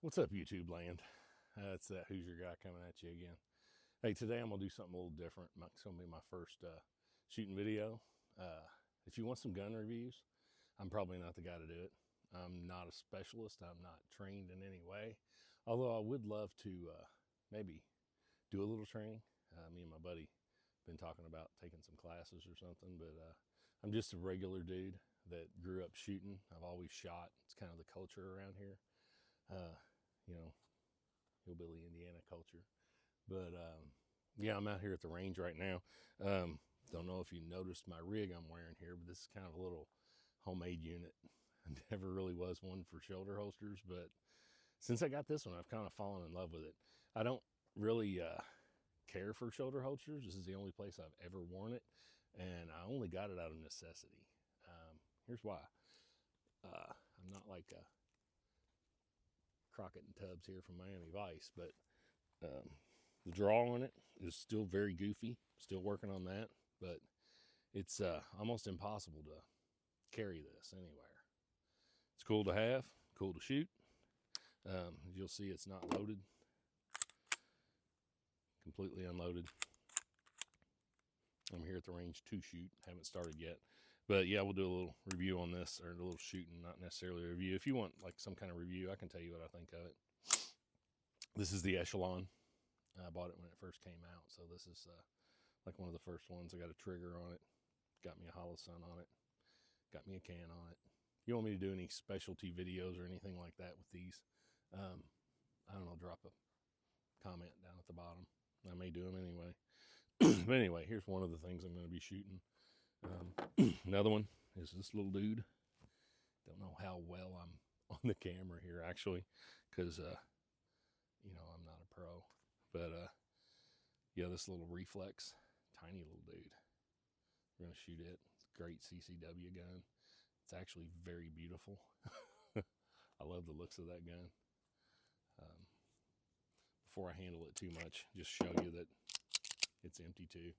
What's up, YouTube land? It's that Hoosier guy coming at you again. Hey, today I'm going to do something a little different. It's going to be my first shooting video. If you want some gun reviews, I'm probably not the guy to do it. I'm not a specialist. I'm not trained in any way. Although I would love to maybe do a little training. Me and my buddy been talking about taking some classes or something, but I'm just a regular dude that grew up shooting. I've always shot. It's kind of the culture around here. You know, hillbilly Indiana culture. But yeah, I'm out here at the range right now. Don't know if you noticed my rig I'm wearing here, but this is kind of a little homemade unit. I never really was one for shoulder holsters, but since I got this one, I've kind of fallen in love with it. I don't really care for shoulder holsters. This is the only place I've ever worn it, and I only got it out of necessity. Here's why. I'm not like a Crockett and Tubbs here from Miami Vice, but the draw on it is still very goofy. Still working on that, but it's almost impossible to carry this anywhere. It's cool to have, cool to shoot. As you'll see, it's not loaded, completely unloaded. I'm here at the range to shoot. Haven't started yet, but yeah, we'll do a little review on this, or a little shooting, not necessarily a review. If you want like some kind of review, I can tell you what I think of it. This is the Echelon. I bought it when it first came out, so this is like one of the first ones. I got a trigger on it, got me a hollow sun on it, got me a can on it. You want me to do any specialty videos or anything like that with these, I don't know, drop a comment down at the bottom. I may do them anyway. But anyway, here's one of the things I'm going to be shooting. Another one is this little dude. Don't know how well I'm on the camera here, actually, because, you know, I'm not a pro. But, yeah, this little reflex, tiny little dude. We're going to shoot it. It's a great CCW gun. It's actually very beautiful. I love the looks of that gun. Before I handle it too much, just show you that it's empty too.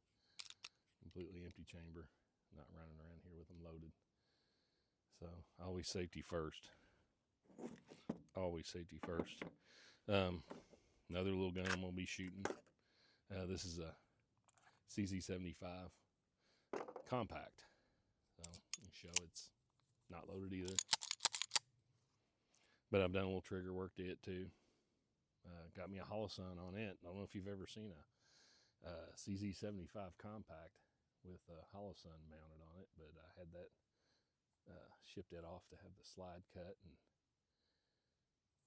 Completely empty chamber. Not running around here with them loaded. So always safety first. Always safety first. Another little gun I'm going to be shooting. This is a CZ75 compact. So you show it's not loaded either. But I've done a little trigger work to it too. Got me a hollow sun on it. I don't know if you've ever seen a CZ75 compact with a hollow sun mounted on it, but I had that shipped it off to have the slide cut, and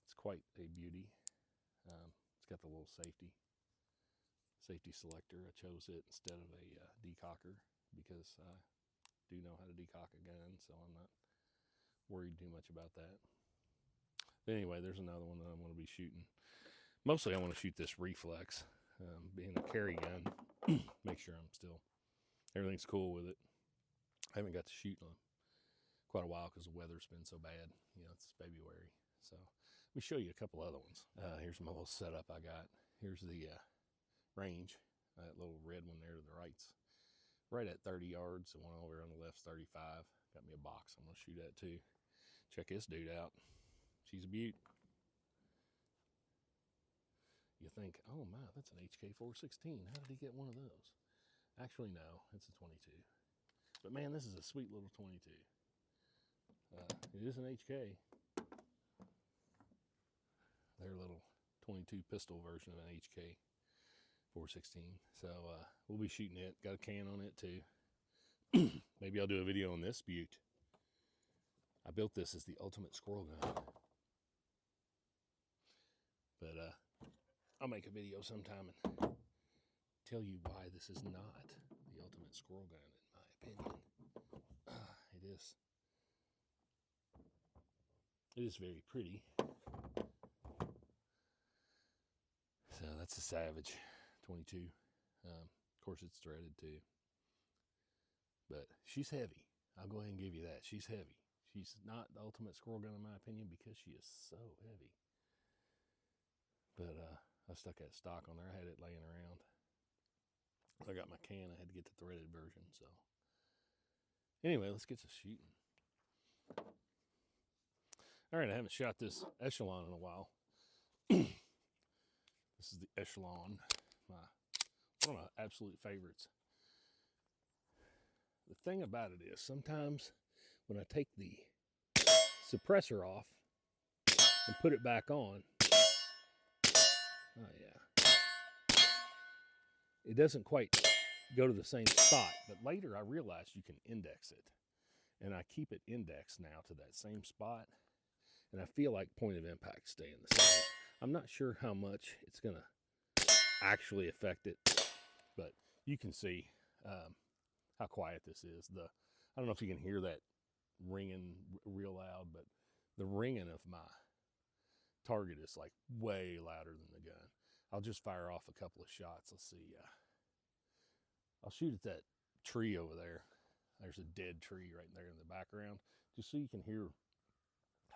it's quite a beauty. It's got the little safety selector. I chose it instead of a decocker because I do know how to decock a gun, so I'm not worried too much about that. But anyway, there's another one that I'm going to be shooting. Mostly I want to shoot this reflex, being a carry gun. Make sure everything's cool with it. I haven't got to shoot in quite a while because the weather's been so bad. You know, it's February. So let me show you a couple other ones. Here's my little setup I got. Here's the range. That little red one there to the right's right at 30 yards. The one over on the left's 35. Got me a box I'm going to shoot at too. Check this dude out. She's a beaut. You think, oh my, that's an HK416. How did he get one of those? Actually, no, it's a 22. But man, this is a sweet little 22. It is an HK. Their little 22 pistol version of an HK 416. So we'll be shooting it. Got a can on it too. Maybe I'll do a video on this beaut. I built this as the ultimate squirrel gun. But I'll make a video sometime and tell you why this is not the ultimate squirrel gun, in my opinion. It is very pretty. So that's a Savage 22. Of course, it's threaded too. But she's heavy. I'll go ahead and give you that. She's heavy. She's not the ultimate squirrel gun, in my opinion, because she is so heavy. But I stuck that stock on there. I had it laying around. I got my can. I had to get the threaded version. So anyway, let's get to shooting. All right, I haven't shot this Echelon in a while. This is the Echelon, one of my absolute favorites. The thing about it is, sometimes when I take the suppressor off and put it back on, oh yeah, it doesn't quite go to the same spot. But later I realized you can index it, and I keep it indexed now to that same spot, and I feel like point of impact staying the same. I'm not sure how much it's gonna actually affect it, but you can see how quiet this is. I don't know if you can hear that ringing real loud, but the ringing of my target is like way louder than the gun. I'll just fire off a couple of shots. Let's see. I'll shoot at that tree over there. There's a dead tree right there in the background, just so you can hear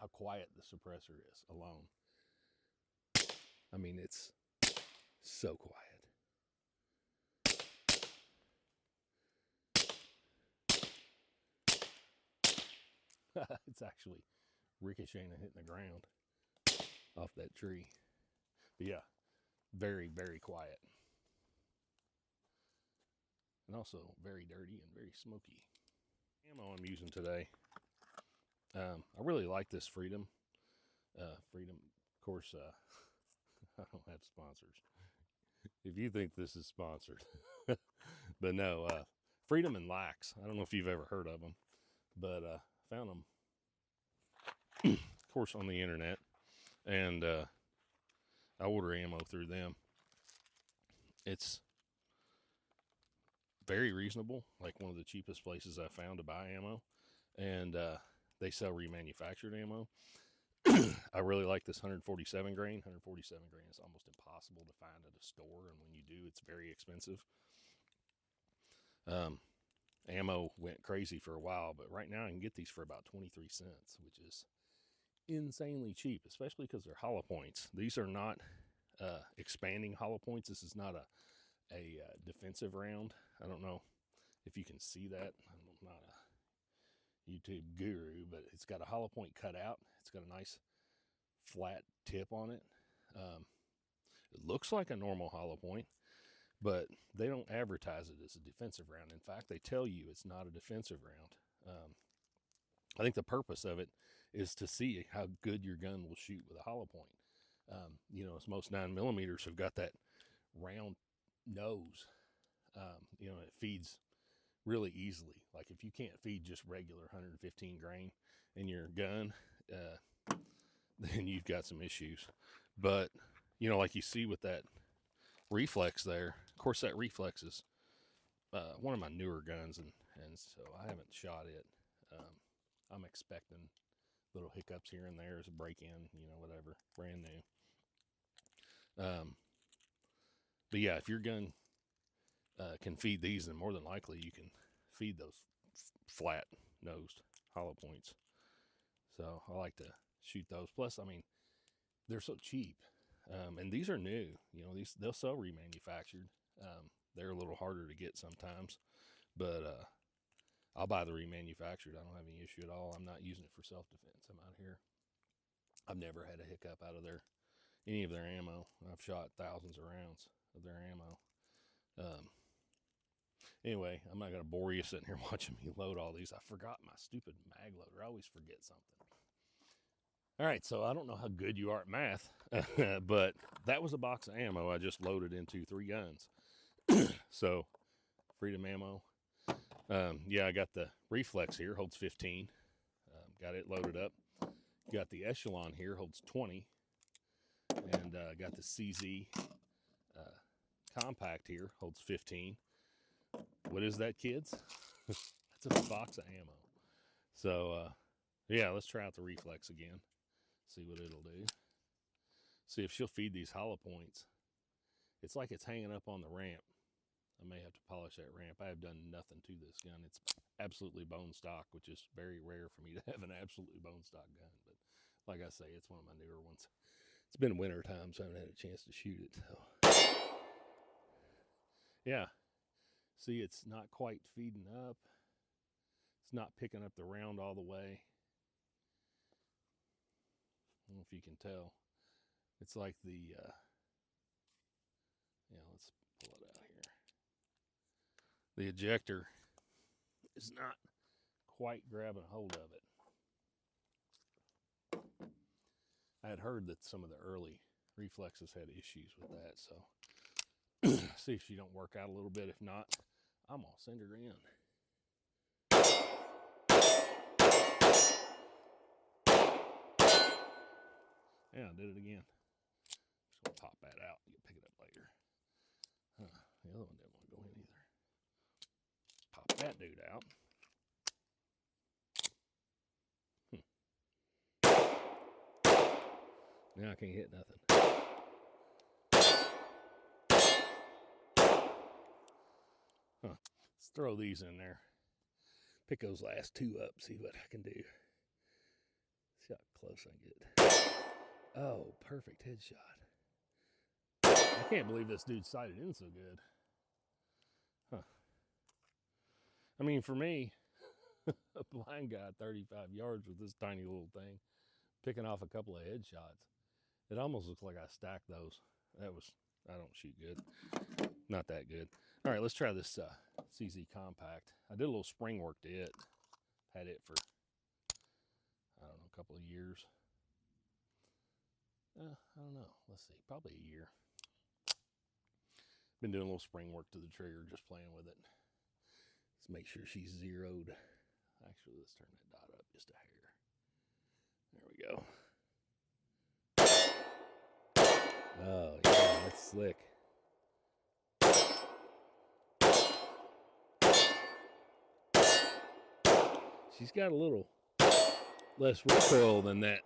how quiet the suppressor is alone. I mean, it's so quiet. It's actually ricocheting and hitting the ground off that tree. But yeah, very, very quiet. And also very dirty and very smoky. Ammo I'm using today. I really like this Freedom. Freedom, of course, I don't have sponsors. If you think this is sponsored. But no, Freedom and Lax. I don't know if you've ever heard of them, but found them, of course, on the internet. And I order ammo through them. It's very reasonable, like one of the cheapest places I found to buy ammo. And they sell remanufactured ammo. I really like this 147 grain. 147 grain is almost impossible to find at a store, and when you do, it's very expensive. Ammo went crazy for a while, but right now I can get these for about 23 cents, which is insanely cheap, especially because they're hollow points. These are not expanding hollow points. This is not a defensive round. I don't know if you can see that. I'm not a YouTube guru, but it's got a hollow point cut out. It's got a nice flat tip on it. It looks like a normal hollow point, but they don't advertise it as a defensive round. In fact, they tell you it's not a defensive round. I think the purpose of it is to see how good your gun will shoot with a hollow point. You know, as most 9mm have got that round nose. You know, it feeds really easily. Like if you can't feed just regular 115 grain in your gun, then you've got some issues. But, you know, like you see with that reflex there, of course that reflex is one of my newer guns, and so I haven't shot it. I'm expecting little hiccups here and there as a break-in, you know, whatever, brand new. But yeah, if your gun can feed these, then more than likely you can feed those flat-nosed hollow points. So I like to shoot those. Plus, I mean, they're so cheap. And these are new. You know, they'll sell remanufactured. They're a little harder to get sometimes, but I'll buy the remanufactured. I don't have any issue at all. I'm not using it for self-defense. I'm out here. I've never had a hiccup out of any of their ammo. I've shot thousands of rounds of their ammo. Anyway, I'm not going to bore you sitting here watching me load all these. I forgot my stupid mag loader. I always forget something. All right, so I don't know how good you are at math, but that was a box of ammo I just loaded into 3 guns. So, Freedom ammo. Yeah, I got the Reflex here, holds 15. Got it loaded up. Got the Echelon here, holds 20. And got the CZ Compact here, holds 15. What is that, kids? That's a box of ammo. So, yeah, let's try out the Reflex again. See what it'll do. See if she'll feed these hollow points. It's like it's hanging up on the ramp. I may have to polish that ramp. I have done nothing to this gun. It's absolutely bone stock, which is very rare for me to have an absolutely bone stock gun. But like I say, it's one of my newer ones. It's been winter time, so I haven't had a chance to shoot it. So, yeah. See, it's not quite feeding up. It's not picking up the round all the way. I don't know if you can tell. It's like the, let's pull it out here. The ejector is not quite grabbing hold of it. I had heard that some of the early reflexes had issues with that, so see if she don't work out a little bit. If not, I'm gonna send her in. Yeah, I did it again. Just gonna pop that out. You can pick it up later. The other one didn't want to go in either. Pop that dude out. Now I can't hit nothing. Let's throw these in there. Pick those last two up, see what I can do. See how close I get. Oh, perfect headshot. I can't believe this dude sighted in so good. I mean, for me, a blind guy 35 yards with this tiny little thing, picking off a couple of headshots. It almost looks like I stacked those. I don't shoot good. Not that good. All right, let's try this CZ Compact. I did a little spring work to it. Had it for, I don't know, a couple of years. I don't know. Let's see, probably a year. Been doing a little spring work to the trigger, just playing with it. Let's make sure she's zeroed. Actually, let's turn that dot up just a hair. There we go. Oh, yeah, that's slick. She's got a little less recoil than that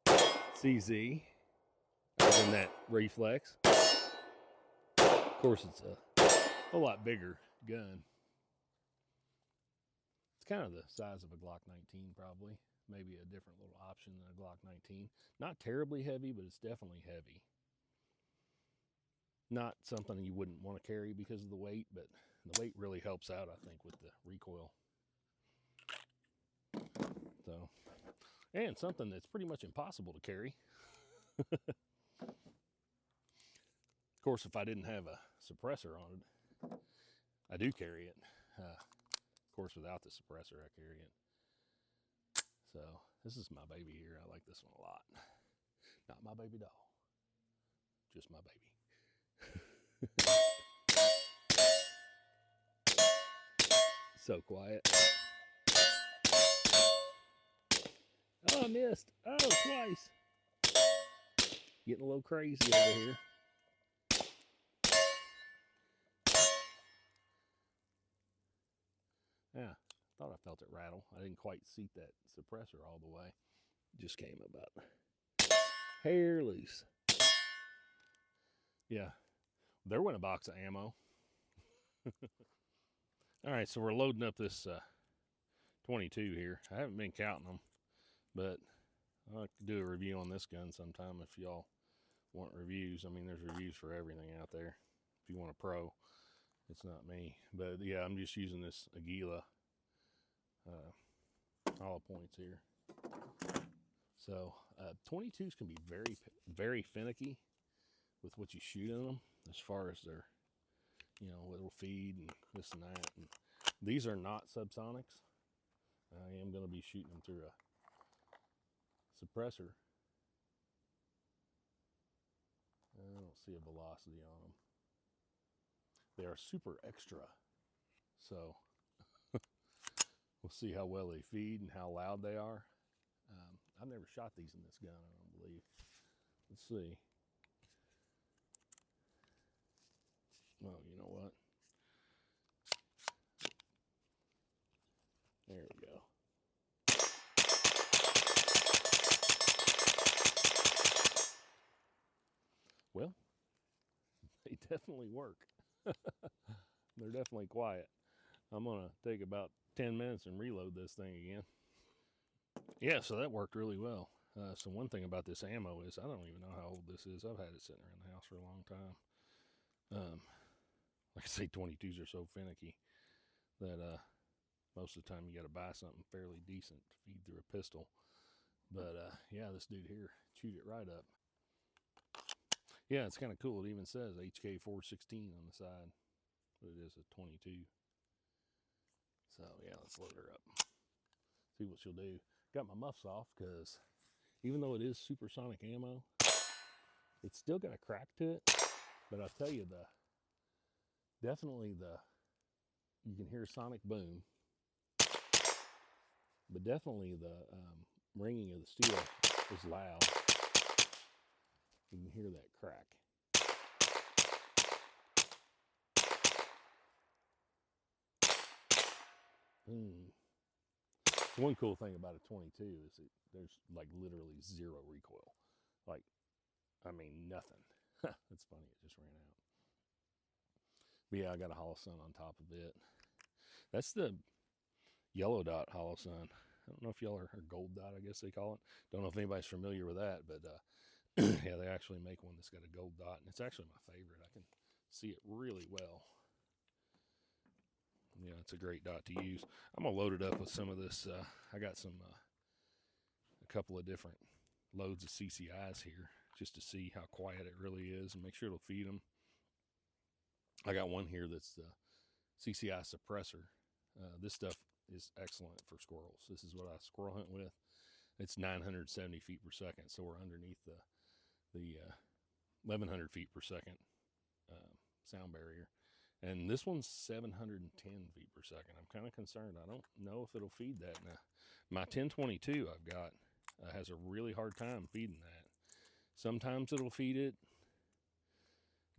CZ, than that reflex. Of course, it's a lot bigger gun. It's kind of the size of a Glock 19 probably. Maybe a different little option than a Glock 19. Not terribly heavy, but it's definitely heavy. Not something you wouldn't want to carry because of the weight, but the weight really helps out, I think, with the recoil. So, and something that's pretty much impossible to carry. Of course, if I didn't have a suppressor on it, I do carry it. Of course, without the suppressor, I carry it. So this is my baby here. I like this one a lot. Not my baby doll, just my baby. So quiet. Oh, I missed. Oh, twice. Getting a little crazy over here. Yeah, thought I felt it rattle. I didn't quite seat that suppressor all the way. Just came about hair loose. Yeah, there went a box of ammo. All right, so we're loading up this 22 here. I haven't been counting them, but I'll do a review on this gun sometime if y'all want reviews. I mean, there's reviews for everything out there. If you want a pro, it's not me. But yeah, I'm just using this Aguila hollow points here. So 22s can be very, very finicky with what you shoot in them as far as their, little feed and this and that. And these are not subsonics. I am going to be shooting them through a suppressor. I don't see a velocity on them. They are super extra. So we'll see how well they feed and how loud they are. I've never shot these in this gun, I don't believe. Let's see. Oh, you know what? There we go. Well, they definitely work. They're definitely quiet. I'm gonna take about 10 minutes and reload this thing again. Yeah, so that worked really well. So one thing about this ammo is I don't even know how old this is. I've had it sitting around the house for a long time. Like I say, 22s are so finicky that most of the time you got to buy something fairly decent to feed through a pistol. But yeah, this dude here chewed it right up. Yeah, it's kind of cool. It even says HK 416 on the side, but it is a 22. So yeah, let's load her up. See what she'll do. Got my muffs off because even though it is supersonic ammo, it's still got a crack to it. But I'll tell you, definitely you can hear a sonic boom, but definitely the ringing of the steel is loud. You can hear that crack. One cool thing about a 22 is there's like literally zero recoil. Like, I mean, nothing. That's funny, it just ran out. But yeah, I got a Holosun on top of it. That's the yellow dot Holosun. I don't know if y'all are, or gold dot, I guess they call it. Don't know if anybody's familiar with that, but yeah, they actually make one that's got a gold dot, and it's actually my favorite. I can see it really well. Yeah, it's a great dot to use. I'm gonna load it up with some of this. I got a couple of different loads of CCIs here just to see how quiet it really is and make sure it'll feed them. I got one here that's the CCI suppressor. This stuff is excellent for squirrels. This is what I squirrel hunt with. It's 970 feet per second, so we're underneath the 1100 feet per second sound barrier. And this one's 710 feet per second. I'm kind of concerned. I don't know if it'll feed that. Now, my 1022 I've got has a really hard time feeding that. Sometimes it'll feed it,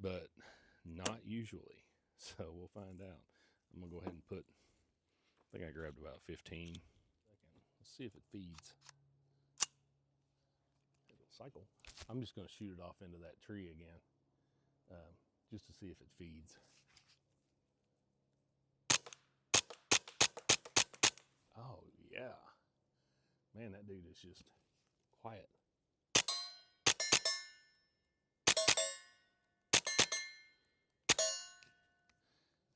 but not usually. So we'll find out. I'm going to go ahead and put, I think I grabbed about 15. Let's see if it feeds. It'll cycle. I'm just going to shoot it off into that tree again, just to see if it feeds. Oh, yeah. Man, that dude is just quiet.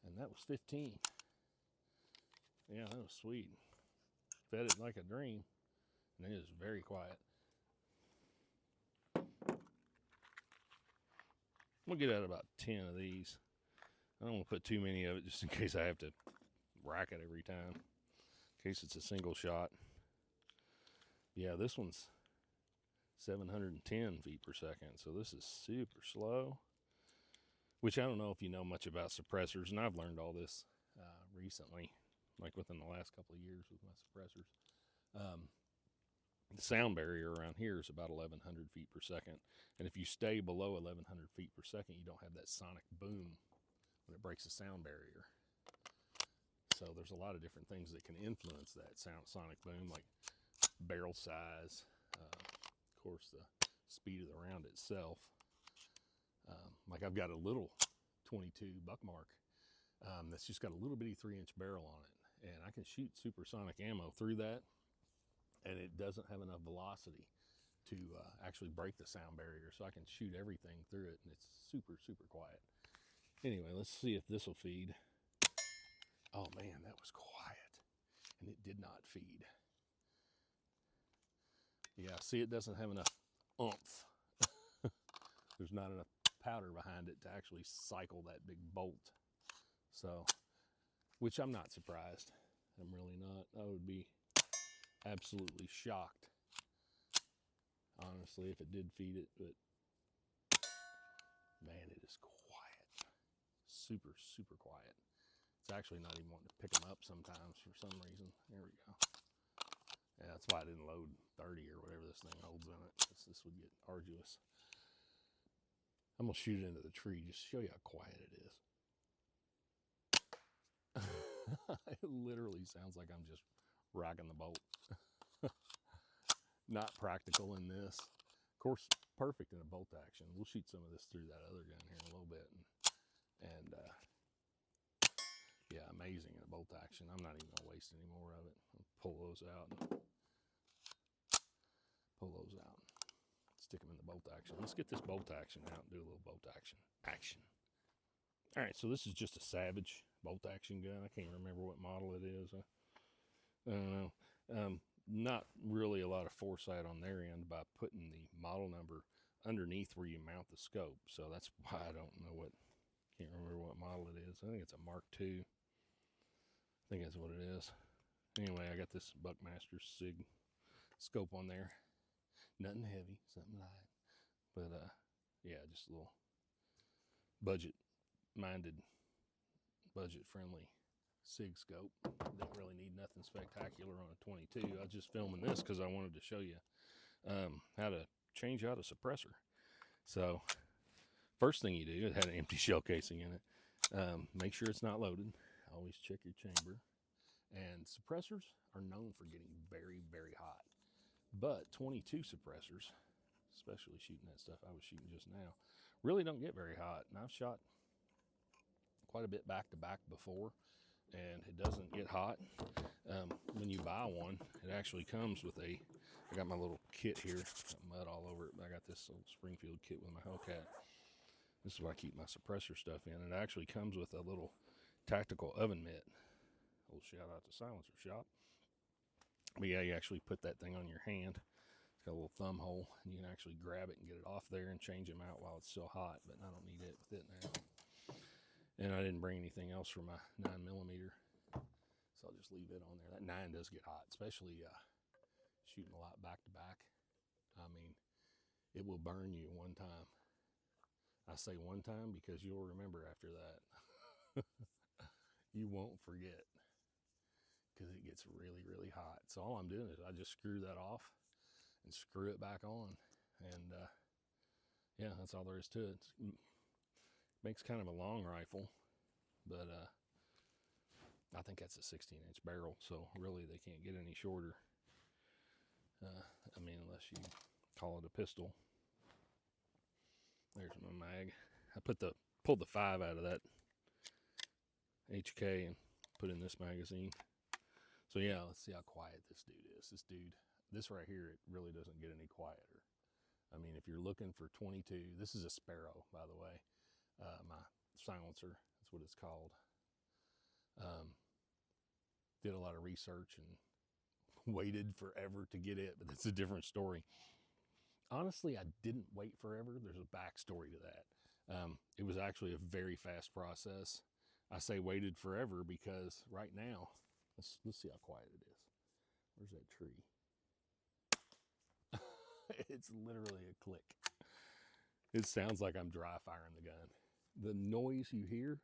And that was 15. Yeah, that was sweet. Fed it like a dream. And it is very quiet. I'm going to get out about 10 of these. I don't want to put too many of it just in case I have to rack it every time. In case it's a single shot. Yeah, this one's 710 feet per second. So this is super slow. Which I don't know if you know much about suppressors. And I've learned all this recently. Like within the last couple of years with my suppressors. The sound barrier around here is about 1100 feet per second. And if you stay below 1100 feet per second, you don't have that sonic boom when it breaks the sound barrier. So there's a lot of different things that can influence that sonic boom, like barrel size, of course the speed of the round itself. Like I've got a little 22 buckmark that's just got a little bitty 3-inch barrel on it, and I can shoot supersonic ammo through that, and it doesn't have enough velocity to actually break the sound barrier, so I can shoot everything through it, and it's super, super quiet. Anyway, let's see if this will feed. Oh man, that was quiet, and it did not feed. Yeah, see, it doesn't have enough oomph. There's not enough powder behind it to actually cycle that big bolt. So, which I'm not surprised. I'm really not. I would be absolutely shocked, honestly, if it did feed it, but man, it is quiet. Super, super quiet. It's actually not even wanting to pick them up sometimes for some reason. There we go. Yeah, that's why I didn't load 30 or whatever this thing holds in it. This would get arduous. I'm going to shoot it into the tree just to show you how quiet it is. It literally sounds like I'm just rocking the bolt. Not practical in this. Of course, perfect in a bolt action. We'll shoot some of this through that other gun here in a little bit. And yeah, amazing in a bolt action. I'm not even going to waste any more of it. I'll pull those out. Stick them in the bolt action. Let's get this bolt action out and do a little bolt action. All right, so this is just a Savage bolt action gun. I can't remember what model it is. I don't know. Not really a lot of foresight on their end by putting the model number underneath where you mount the scope. So that's why I don't know can't remember what model it is. I think it's a Mark II. I think that's what it is. Anyway, I got this Buckmaster Sig scope on there. Nothing heavy, something light. But yeah, just a little budget-minded, budget-friendly Sig scope. Didn't really need nothing spectacular on a 22. I was just filming this because I wanted to show you how to change out a suppressor. So first thing you do, it had an empty shell casing in it. Make sure it's not loaded. Always check your chamber. And suppressors are known for getting very, very hot. But 22 suppressors, especially shooting that stuff I was shooting just now, really don't get very hot. And I've shot quite a bit back to back before, and it doesn't get hot. When you buy one, it actually comes with I got my little kit here, got mud all over it, but I got this little Springfield kit with my Hellcat. This is where I keep my suppressor stuff in. It actually comes with a little tactical oven mitt. A little shout out to Silencer Shop. But yeah, you actually put that thing on your hand. It's got a little thumb hole, and you can actually grab it and get it off there and change them out while it's still hot, but I don't need it with it now. And I didn't bring anything else for my 9mm, so I'll just leave it on there. That 9 does get hot, especially shooting a lot back to back. I mean, it will burn you one time. I say one time because you'll remember after that. You won't forget, because it gets really, really hot. So all I'm doing is I just screw that off and screw it back on. And yeah, that's all there is to it. It makes kind of a long rifle, but I think that's a 16-inch barrel, so really they can't get any shorter. I mean, unless you call it a pistol. There's my mag. I pulled the 5 out of that HK and put in this magazine. So yeah, let's see how quiet this dude is. This right here, it really doesn't get any quieter. I mean, if you're looking for 22, this is a Sparrow, by the way. My silencer, that's what it's called. Did a lot of research and waited forever to get it, but that's a different story. Honestly, I didn't wait forever. There's a backstory to that. It was actually a very fast process. I say waited forever because right now, let's see how quiet it is. Where's that tree? It's literally a click. It sounds like I'm dry firing the gun. The noise you hear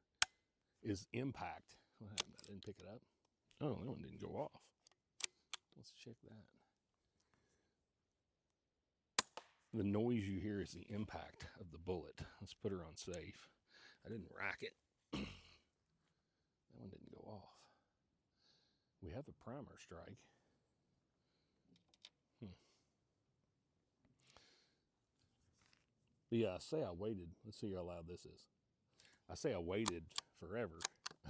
is impact. What happened? I didn't pick it up. Oh, that one didn't go off. Let's check that. The noise you hear is the impact of the bullet. Let's put her on safe. I didn't rack it. That one didn't go off. We have the primer strike. But yeah, I say I waited. Let's see how loud this is. I say I waited forever.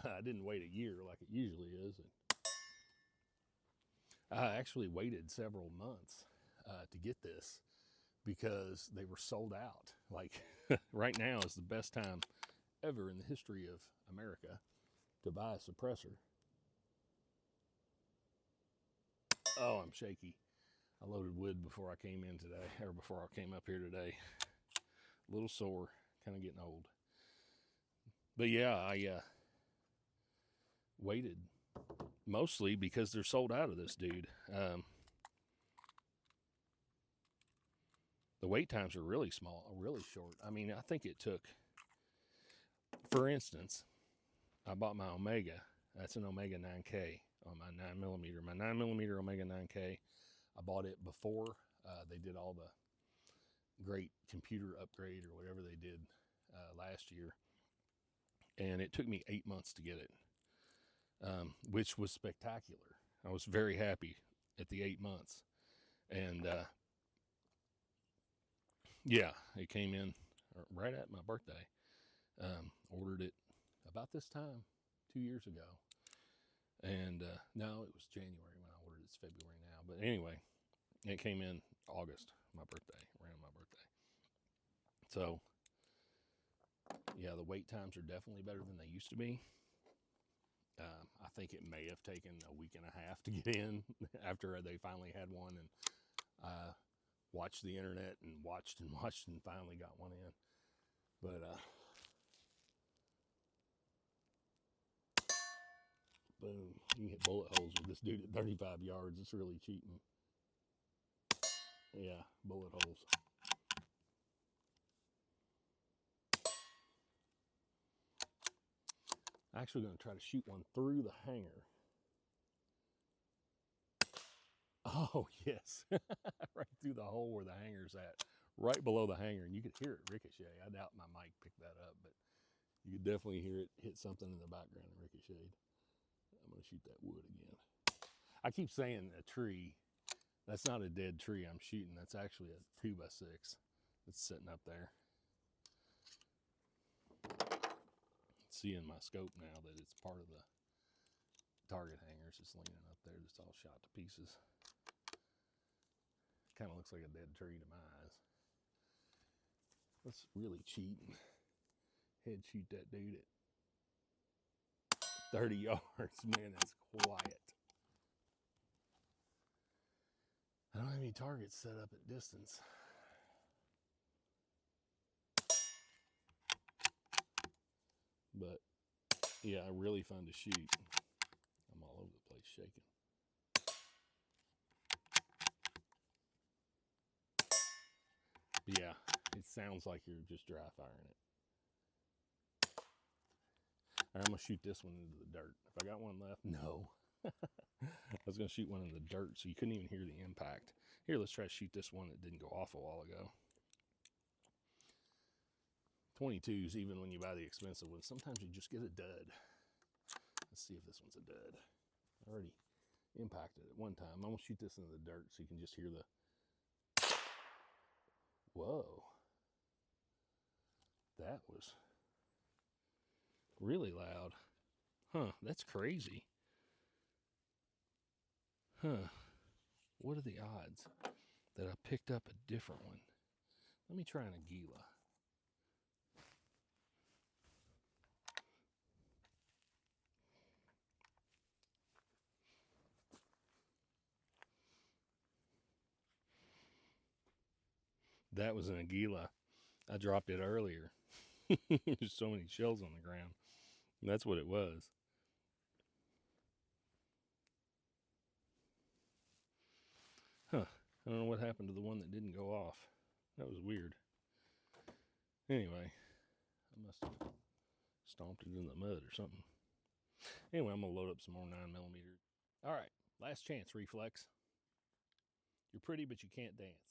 I didn't wait a year like it usually is. I actually waited several months to get this because they were sold out. Like right now is the best time ever in the history of America to buy a suppressor. Oh, I'm shaky. I loaded wood before I came in today, or before I came up here today. A little sore, kind of getting old. But yeah, I waited mostly because they're sold out of this dude. The wait times are really small, really short. I mean, I think it took, for instance, I bought my Omega. That's an Omega 9K on my 9mm. My 9mm Omega 9K, I bought it before they did all the great computer upgrade or whatever they did last year. And it took me 8 months to get it, which was spectacular. I was very happy at the 8 months. And yeah, it came in right at my birthday. Ordered it about this time 2 years ago. And no, it was January when I ordered it. It's February now. But anyway, it came in August, my birthday, around my birthday. So, yeah, the wait times are definitely better than they used to be. I think it may have taken a week and a half to get in after they finally had one. And watched the internet and watched and finally got one in. But boom, you can hit bullet holes with this dude at 35 yards. It's really cheating. Yeah, bullet holes. Actually going to try to shoot one through the hanger. Oh, yes. Right through the hole where the hanger's at. Right below the hanger. And you could hear it ricochet. I doubt my mic picked that up, but you could definitely hear it hit something in the background and ricocheted. I'm going to shoot that wood again. I keep saying a tree. That's not a dead tree I'm shooting. That's actually a 2x6 that's sitting up there. See in my scope now that it's part of the target hangers. It's leaning up there. It's all shot to pieces. Kind of looks like a dead tree to my eyes. Let's really cheat and head shoot that dude at 30 yards. Man, that's quiet. I don't have any targets set up at distance. But yeah, really fun to shoot. I'm all over the place shaking. But yeah, it sounds like you're just dry firing it. All right, I'm gonna shoot this one into the dirt. If I got one left, no. I was gonna shoot one in the dirt so you couldn't even hear the impact. Here, let's try to shoot this one that didn't go off a while ago. 22s, even when you buy the expensive ones, sometimes you just get a dud. Let's see if this one's a dud. I already impacted it one time. I'm gonna shoot this into the dirt so you can just hear the, whoa. That was really loud. Huh, that's crazy. Huh, what are the odds that I picked up a different one? Let me try an Aguila. That was an Aguila. I dropped it earlier. There's so many shells on the ground. That's what it was. Huh. I don't know what happened to the one that didn't go off. That was weird. Anyway, I must have stomped it in the mud or something. Anyway, I'm going to load up some more 9mm. All right, last chance, Reflex. You're pretty, but you can't dance.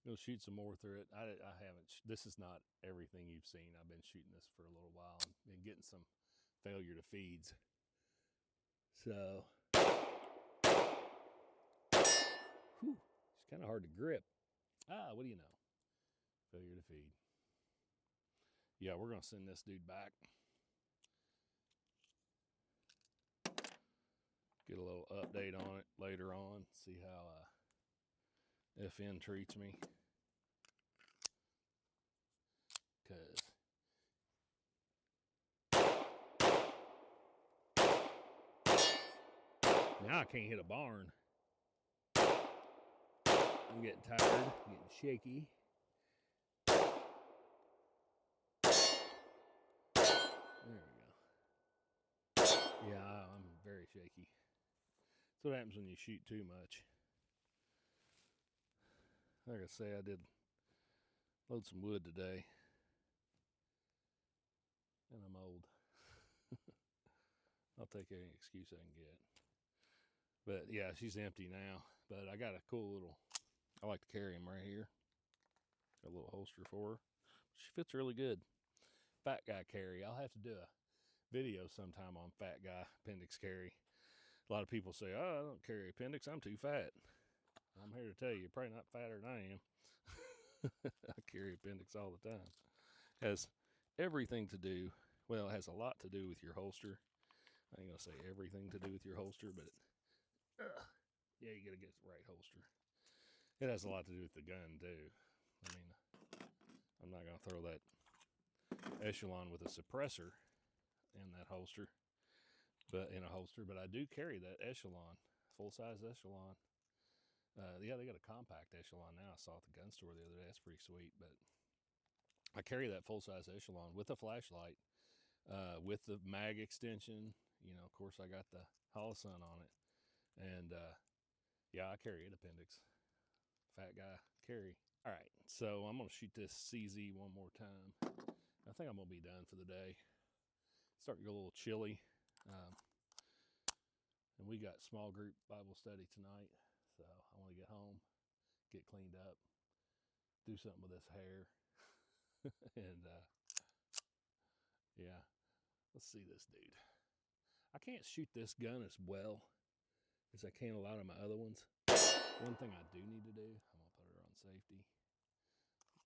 We'll shoot some more through it. I haven't. This is not everything you've seen. I've been shooting this for a little while and been getting some failure to feeds. So, whew, it's kind of hard to grip. What do you know? Failure to feed. Yeah, we're going to send this dude back. Get a little update on it later on. See how FN treats me. Because now I can't hit a barn. I'm getting tired, getting shaky. There we go. Yeah, I'm very shaky. That's what happens when you shoot too much. Like I say, I did load some wood today. And I'm old. I'll take any excuse I can get. But yeah, she's empty now. But I got a cool little, I like to carry them right here. Got a little holster for her. She fits really good. Fat guy carry. I'll have to do a video sometime on fat guy appendix carry. A lot of people say, oh, I don't carry appendix. I'm too fat. I'm here to tell you, you're probably not fatter than I am. I carry appendix all the time. Has everything to do, well, it has a lot to do with your holster. I ain't gonna say everything to do with your holster, but yeah, you gotta get the right holster. It has a lot to do with the gun too. I mean, I'm not gonna throw that Echelon with a suppressor in that holster, but I do carry that Echelon full-size Echelon. Yeah, they got a compact Echelon now. I saw at the gun store the other day. That's pretty sweet. But I carry that full-size Echelon with a flashlight, with the mag extension. You know, of course, I got the Holosun on it. And, yeah, I carry it, appendix. Fat guy carry. All right, so I'm going to shoot this CZ one more time. I think I'm going to be done for the day. Starting to get a little chilly. And we got small group Bible study tonight. So I want to get home, get cleaned up, do something with this hair. And, yeah, let's see this dude. I can't shoot this gun as well as I can a lot of my other ones. One thing I do need to do, I'm going to put her on safety.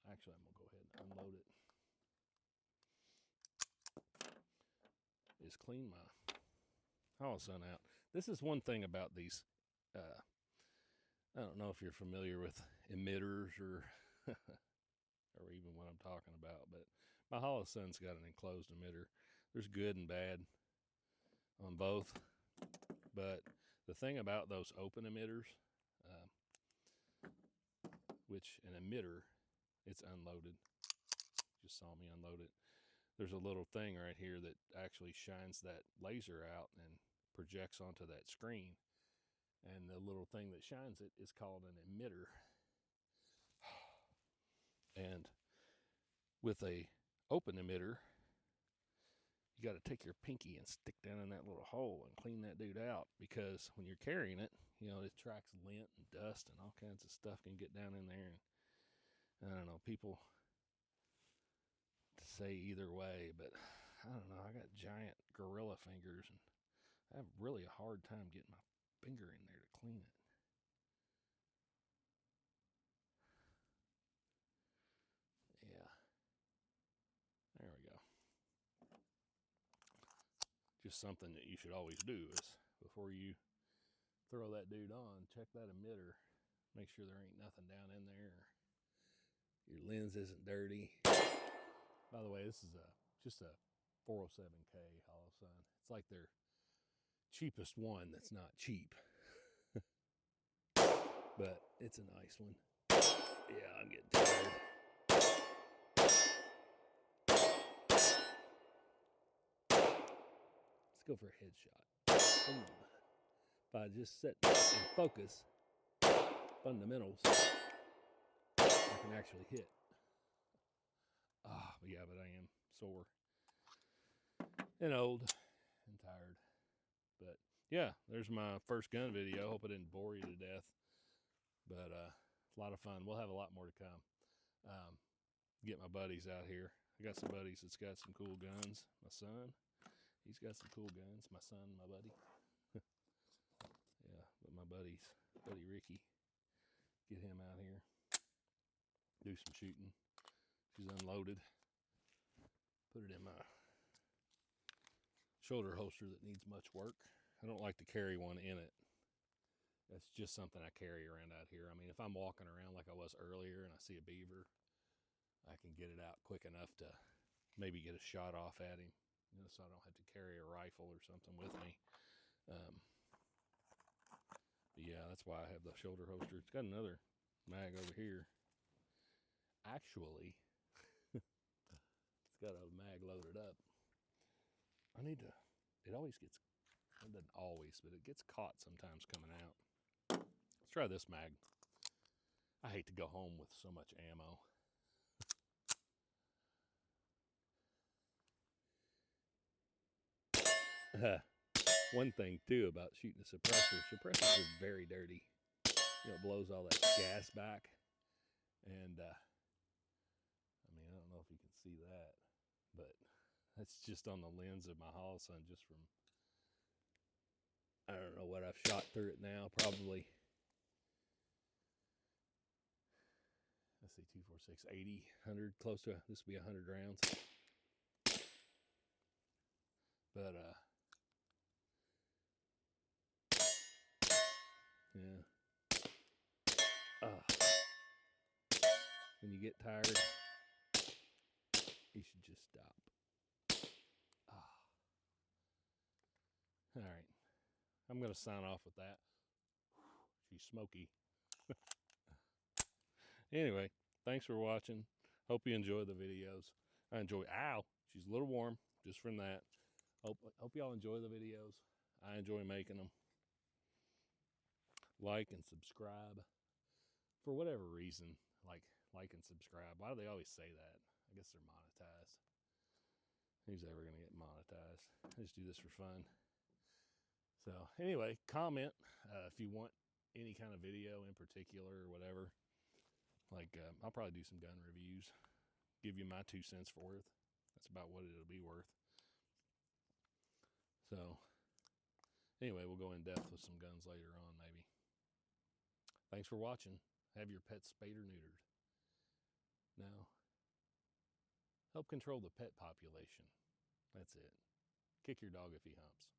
Actually, I'm going to go ahead and unload it. Is clean my Holosun out. This is one thing about these. I don't know if you're familiar with emitters or or even what I'm talking about, but my Holosun's got an enclosed emitter. There's good and bad on both, but the thing about those open emitters, which an emitter, it's unloaded. Just saw me unload it. There's a little thing right here that actually shines that laser out and projects onto that screen. And the little thing that shines it is called an emitter. And with a open emitter, you got to take your pinky and stick down in that little hole and clean that dude out, because when you're carrying it, you know, it tracks lint and dust and all kinds of stuff can get down in there. And I don't know, people say either way, but I don't know. I got giant gorilla fingers, and I have really a hard time getting my finger in there to clean it. Yeah. There we go. Just something that you should always do is before you throw that dude on, check that emitter. Make sure there ain't nothing down in there. Your lens isn't dirty. By the way, this is just a 407K Holosun. It's like their cheapest one that's not cheap. But it's a nice one. Yeah, I'm getting tired. Let's go for a headshot. Boom. If I just sit and focus, fundamentals, I can actually hit. Yeah, but I am sore and old and tired. But yeah, there's my first gun video. Hope I didn't bore you to death. But a lot of fun. We'll have a lot more to come. Get my buddies out here. I got some buddies that's got some cool guns. My son, he's got some cool guns. My son, my buddy. Yeah, but my buddy Ricky, get him out here. Do some shooting. She's unloaded. Put it in my shoulder holster that needs much work. I don't like to carry one in it. That's just something I carry around out here. I mean, if I'm walking around like I was earlier and I see a beaver, I can get it out quick enough to maybe get a shot off at him, you know, so I don't have to carry a rifle or something with me. But yeah, that's why I have the shoulder holster. It's got another mag over here. Actually, it's got a mag loaded up. I need to, it always gets, it doesn't always, but it gets caught sometimes coming out. Let's try this mag. I hate to go home with so much ammo. One thing too about shooting a suppressors are very dirty. You know, it blows all that gas back. And I mean, I don't know if you can see that, but that's just on the lens of my Holosun, just from, I don't know what I've shot through it now, probably, let's see, 246, 80, 100, close to, this will be 100 rounds. But yeah. When you get tired, you should just stop. All right. I'm going to sign off with that. She's smoky. Anyway, thanks for watching. Hope you enjoy the videos. I enjoy, ow, she's a little warm just from that. Hope y'all enjoy the videos. I enjoy making them. Like and subscribe. For whatever reason, like and subscribe. Why do they always say that? I guess they're monetized. Who's ever going to get monetized? I just do this for fun. So anyway, comment if you want any kind of video in particular or whatever. I'll probably do some gun reviews. Give you my 2 cents worth. That's about what it'll be worth. So anyway, we'll go in depth with some guns later on maybe. Thanks for watching. Have your pet spayed or neutered. Now, help control the pet population. That's it. Kick your dog if he humps.